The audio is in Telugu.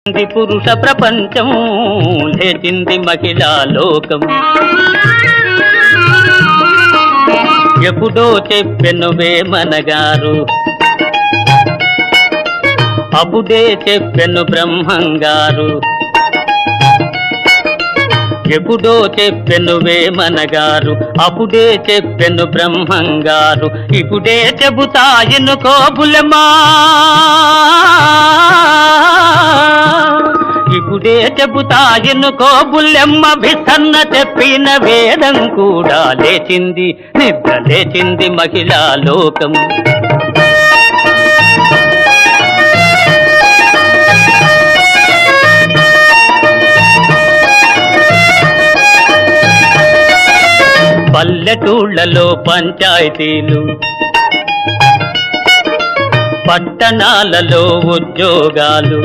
పురుష ప్రపంచం లేచింది మహిళా లోకం. ఎప్పుడో చెప్పెను వేమనగారు, అప్పుడే చెప్పెను బ్రహ్మంగారు. ఎప్పుడో చెప్పెను వేమనగారు, అప్పుడే చెప్పెను బ్రహ్మంగారు. ఇప్పుడే చెబుతా ఎన్నుకో బుల్లెమ్మా, ఇప్పుడే చెబుతా ఎన్నుకో బుల్లెమ్మ. విసన్న చెప్పిన వేదం కూడా లేచింది, నిద్ర లేచింది మహిళా లోకం. పల్లెటూళ్ళలో పంచాయతీలు, పట్టణాలలో ఉద్యోగాలు,